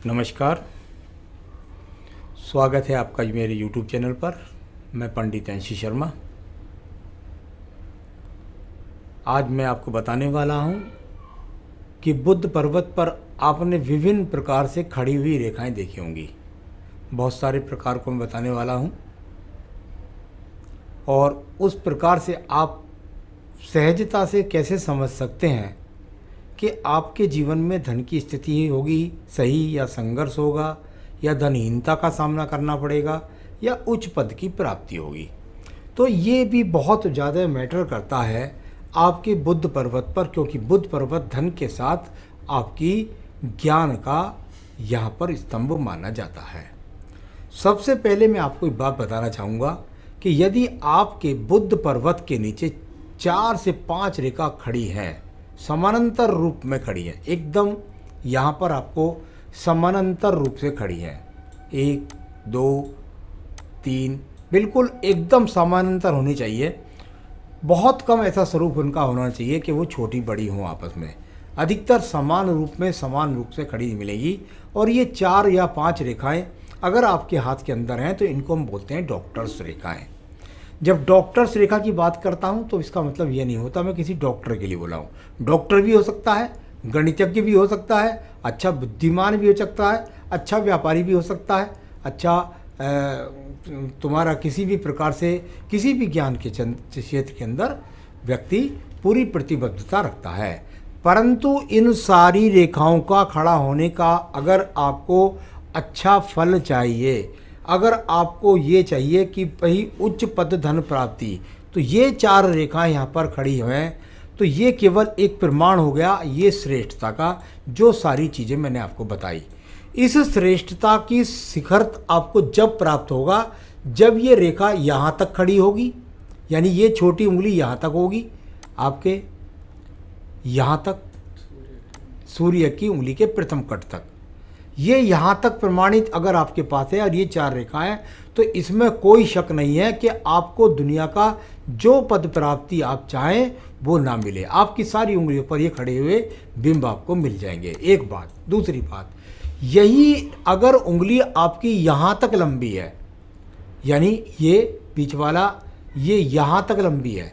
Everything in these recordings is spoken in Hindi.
नमस्कार। स्वागत है आपका मेरे YouTube चैनल पर। मैं पंडित एनसी शर्मा। आज मैं आपको बताने वाला हूँ कि बुद्ध पर्वत पर आपने विभिन्न प्रकार से खड़ी हुई रेखाएं देखी होंगी। बहुत सारे प्रकार को मैं बताने वाला हूँ और उस प्रकार से आप सहजता से कैसे समझ सकते हैं कि आपके जीवन में धन की स्थिति होगी सही, या संघर्ष होगा, या धनहीनता का सामना करना पड़ेगा, या उच्च पद की प्राप्ति होगी। तो ये भी बहुत ज़्यादा मैटर करता है आपके बुद्ध पर्वत पर, क्योंकि बुद्ध पर्वत धन के साथ आपकी ज्ञान का यहाँ पर स्तंभ माना जाता है। सबसे पहले मैं आपको एक बात बताना चाहूँगा कि यदि आपके बुद्ध पर्वत के नीचे 4 से 5 रेखा खड़ी हैं, समानांतर रूप में खड़ी है, एकदम यहाँ पर आपको समानांतर रूप से खड़ी है, 1 2 3, बिल्कुल एकदम समानांतर होनी चाहिए। बहुत कम ऐसा स्वरूप उनका होना चाहिए कि वो छोटी बड़ी हों आपस में। अधिकतर समान रूप से खड़ी मिलेगी। और ये 4 या 5 रेखाएं अगर आपके हाथ के अंदर हैं तो इनको हम बोलते हैं डॉक्टर्स रेखाएं। जब डॉक्टर्स रेखा की बात करता हूं तो इसका मतलब ये नहीं होता मैं किसी डॉक्टर के लिए बोला हूँ। डॉक्टर भी हो सकता है, गणितज्ञ भी हो सकता है, अच्छा बुद्धिमान भी हो सकता है, अच्छा व्यापारी भी हो सकता है, अच्छा तुम्हारा किसी भी प्रकार से किसी भी ज्ञान के क्षेत्र के अंदर व्यक्ति पूरी प्रतिबद्धता रखता है। परंतु इन सारी रेखाओं का खड़ा होने का अगर आपको अच्छा फल चाहिए, अगर आपको ये चाहिए कि भाई उच्च पद धन प्राप्ति, तो ये 4 रेखाएं यहाँ पर खड़ी हैं, तो ये केवल एक प्रमाण हो गया ये श्रेष्ठता का, जो सारी चीज़ें मैंने आपको बताई। इस श्रेष्ठता की शिखर आपको जब प्राप्त होगा जब ये रेखा यहाँ तक खड़ी होगी, यानी ये छोटी उंगली यहाँ तक होगी, आपके यहाँ तक सूर्य की उंगली के प्रथम कट तक, ये यहाँ तक प्रमाणित अगर आपके पास है और ये 4 रेखाएं, तो इसमें कोई शक नहीं है कि आपको दुनिया का जो पद प्राप्ति आप चाहें वो ना मिले। आपकी सारी उंगलियों पर ये खड़े हुए बिंब आपको मिल जाएंगे। एक बात। दूसरी बात, यही अगर उंगली आपकी यहाँ तक लंबी है, यानी ये बीच वाला ये यहाँ तक लंबी है,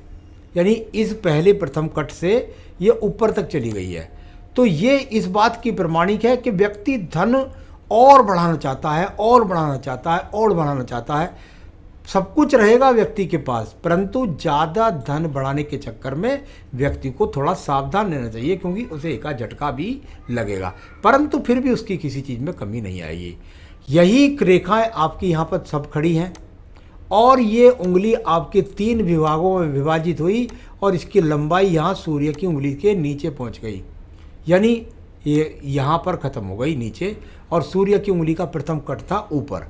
यानी इस पहले प्रथम कट से ये ऊपर तक चली गई है, तो ये इस बात की प्रमाणिक है कि व्यक्ति धन और बढ़ाना चाहता है, और बढ़ाना चाहता है, और बढ़ाना चाहता है। सब कुछ रहेगा व्यक्ति के पास, परंतु ज़्यादा धन बढ़ाने के चक्कर में व्यक्ति को थोड़ा सावधान रहना चाहिए, क्योंकि उसे एका झटका भी लगेगा, परंतु फिर भी उसकी किसी चीज़ में कमी नहीं आएगी। यही रेखाएं आपकी यहाँ पर सब खड़ी हैं और ये उंगली आपके 3 विभागों में विभाजित हुई और इसकी लंबाई यहाँ सूर्य की उंगली के नीचे पहुँच गई, यानी ये यहाँ पर ख़त्म हो गई नीचे, और सूर्य की उंगली का प्रथम कट था ऊपर,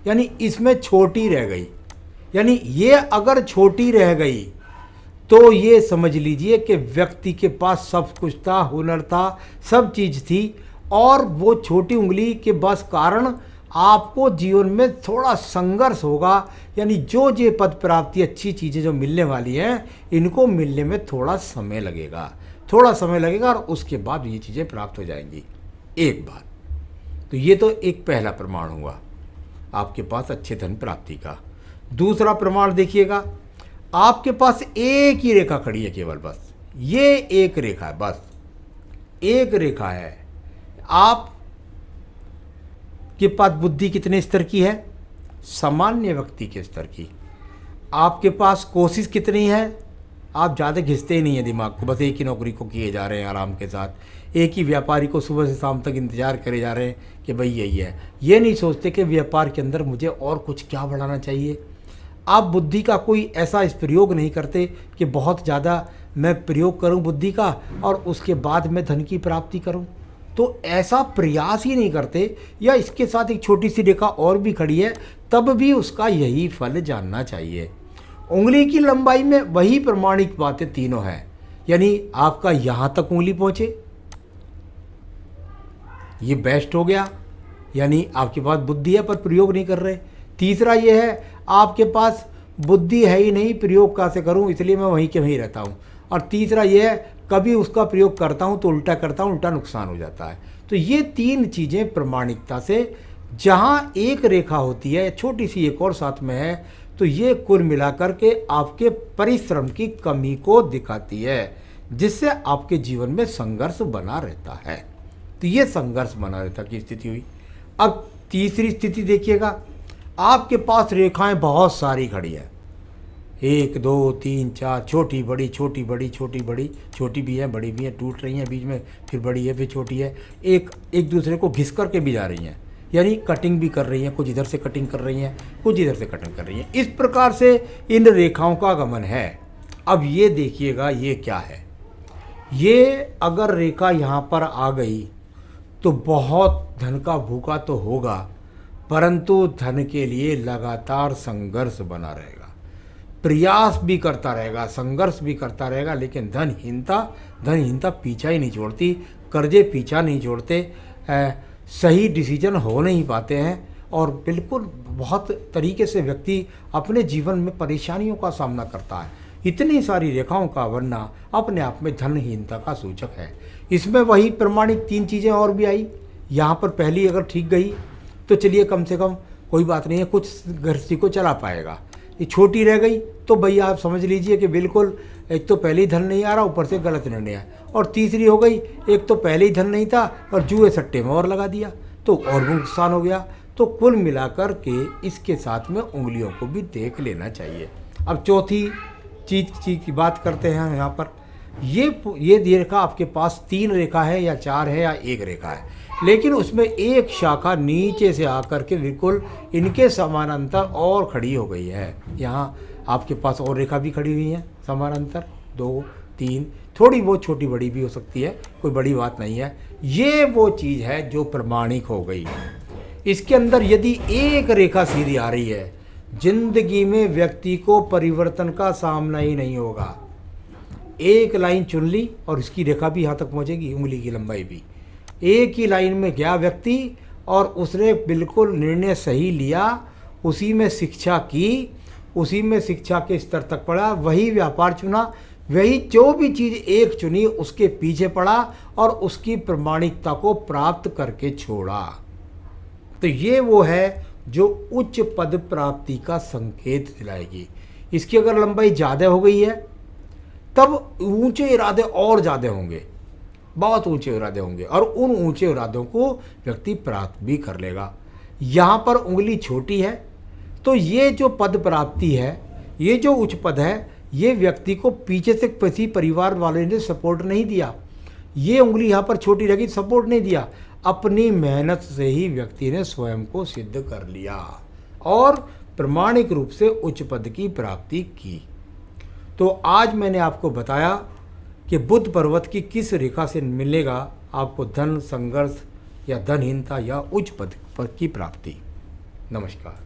यानी इसमें छोटी रह गई। यानी ये अगर छोटी रह गई तो ये समझ लीजिए कि व्यक्ति के पास सब कुछ था, हुनर था, सब चीज़ थी, और वो छोटी उंगली के बस कारण आपको जीवन में थोड़ा संघर्ष होगा। यानी जो ये पद प्राप्ति अच्छी चीज़ें जो मिलने वाली हैं, इनको मिलने में थोड़ा समय लगेगा, और उसके बाद ये चीज़ें प्राप्त हो जाएंगी। एक बात तो ये तो एक पहला प्रमाण हुआ आपके पास अच्छे धन प्राप्ति का। दूसरा प्रमाण देखिएगा, आपके पास एक ही रेखा खड़ी है केवल, बस ये एक रेखा है, बस एक रेखा है। आप के पास बुद्धि कितने स्तर की है? सामान्य व्यक्ति के स्तर की। आपके पास कोशिश कितनी है? आप ज़्यादा घिसते ही नहीं है दिमाग को, बस एक ही नौकरी को किए जा रहे हैं आराम के साथ, एक ही व्यापारी को सुबह से शाम तक इंतजार करे जा रहे हैं कि भाई यही है। ये नहीं सोचते कि व्यापार के अंदर मुझे और कुछ क्या बढ़ाना चाहिए। आप बुद्धि का कोई ऐसा इस प्रयोग नहीं करते कि बहुत ज़्यादा मैं प्रयोग करूं बुद्धि का और उसके बाद मैं धन की प्राप्ति करूं, तो ऐसा प्रयास ही नहीं करते। या इसके साथ एक छोटी सी रेखा और भी खड़ी है, तब भी उसका यही फल जानना चाहिए। उंगली की लंबाई में वही प्रमाणिक बातें तीनों हैं, यानी आपका यहाँ तक उंगली पहुँचे, ये बेस्ट हो गया, यानी आपके पास बुद्धि है पर प्रयोग नहीं कर रहे। तीसरा ये है, आपके पास बुद्धि है ही नहीं, प्रयोग कैसे करूं, इसलिए मैं वहीं के वहीं रहता हूं। और तीसरा ये है, कभी उसका प्रयोग करता हूं तो उल्टा करता हूं, उल्टा नुकसान हो जाता है। तो ये तीन चीज़ें प्रामाणिकता से, जहाँ एक रेखा होती है, छोटी सी एक और साथ में है, तो ये कुल मिलाकर के आपके परिश्रम की कमी को दिखाती है, जिससे आपके जीवन में संघर्ष बना रहता है। तो ये संघर्ष बना रहता की स्थिति हुई। अब तीसरी स्थिति देखिएगा, आपके पास रेखाएं बहुत सारी खड़ी है, 1 2 3 4, छोटी बड़ी छोटी बड़ी छोटी बड़ी, छोटी भी है बड़ी भी है, टूट रही हैं बीच में, फिर बड़ी है फिर छोटी है, एक दूसरे को घिस करके भी जा रही हैं, यानी कटिंग भी कर रही हैं, कुछ इधर से कटिंग कर रही हैं, कुछ इधर से कटिंग कर रही हैं। इस प्रकार से इन रेखाओं का गमन है। अब ये देखिएगा ये क्या है, ये अगर रेखा यहाँ पर आ गई तो बहुत धन का भूखा तो होगा, परंतु धन के लिए लगातार संघर्ष बना रहेगा, प्रयास भी करता रहेगा, संघर्ष भी करता रहेगा, लेकिन धनहीनता पीछा ही नहीं छोड़ती, कर्जे पीछा नहीं छोड़ते, सही डिसीजन हो नहीं पाते हैं, और बिल्कुल बहुत तरीके से व्यक्ति अपने जीवन में परेशानियों का सामना करता है। इतनी सारी रेखाओं का बनना अपने आप में धनहीनता का सूचक है। इसमें वही प्रमाणिक तीन चीज़ें और भी आई। यहाँ पर पहली अगर ठीक गई तो चलिए कम से कम कोई बात नहीं है, कुछ गृहस्थी को चला पाएगा। ये छोटी रह गई तो भैया आप समझ लीजिए कि बिल्कुल एक तो पहले ही धन नहीं आ रहा, ऊपर से गलत निर्णय है। और तीसरी हो गई, एक तो पहले ही धन नहीं था और जुए सट्टे में और लगा दिया तो और भी नुकसान हो गया। तो कुल मिलाकर के इसके साथ में उंगलियों को भी देख लेना चाहिए। अब चौथी चीज़ की बात करते हैं यहाँ पर। ये रेखा आपके पास 3 रेखा है या 4 है या 1 रेखा है, लेकिन उसमें एक शाखा नीचे से आकर के बिल्कुल इनके समानांतर और खड़ी हो गई है। यहाँ आपके पास और रेखा भी खड़ी हुई है समानांतर, 2 3, थोड़ी बहुत छोटी बड़ी भी हो सकती है, कोई बड़ी बात नहीं है। ये वो चीज़ है जो प्रमाणिक हो गई। इसके अंदर यदि एक रेखा सीधी आ रही है, जिंदगी में व्यक्ति को परिवर्तन का सामना ही नहीं होगा। एक लाइन चुन ली और इसकी रेखा भी यहाँ तक पहुँचेगी, उंगली की लंबाई भी। एक ही लाइन में गया व्यक्ति और उसने बिल्कुल निर्णय सही लिया, उसी में शिक्षा की, उसी में शिक्षा के स्तर तक पढ़ा, वही व्यापार चुना, वही जो भी चीज़ एक चुनी उसके पीछे पड़ा और उसकी प्रमाणिकता को प्राप्त करके छोड़ा। तो ये वो है जो उच्च पद प्राप्ति का संकेत दिलाएगी। इसकी अगर लंबाई ज़्यादा हो गई है तब ऊंचे इरादे और ज़्यादा होंगे, बहुत ऊंचे इरादे होंगे, और उन ऊंचे इरादों को व्यक्ति प्राप्त भी कर लेगा। यहाँ पर उंगली छोटी है तो ये जो पद प्राप्ति है, ये जो उच्च पद है, ये व्यक्ति को पीछे से किसी परिवार वाले ने सपोर्ट नहीं दिया। ये उंगली यहाँ पर छोटी रहेगी, सपोर्ट नहीं दिया, अपनी मेहनत से ही व्यक्ति ने स्वयं को सिद्ध कर लिया और प्रामाणिक रूप से उच्च पद की प्राप्ति की। तो आज मैंने आपको बताया कि बुध पर्वत की किस रेखा से मिलेगा आपको धन संघर्ष या धनहीनता या उच्च पद की प्राप्ति। नमस्कार।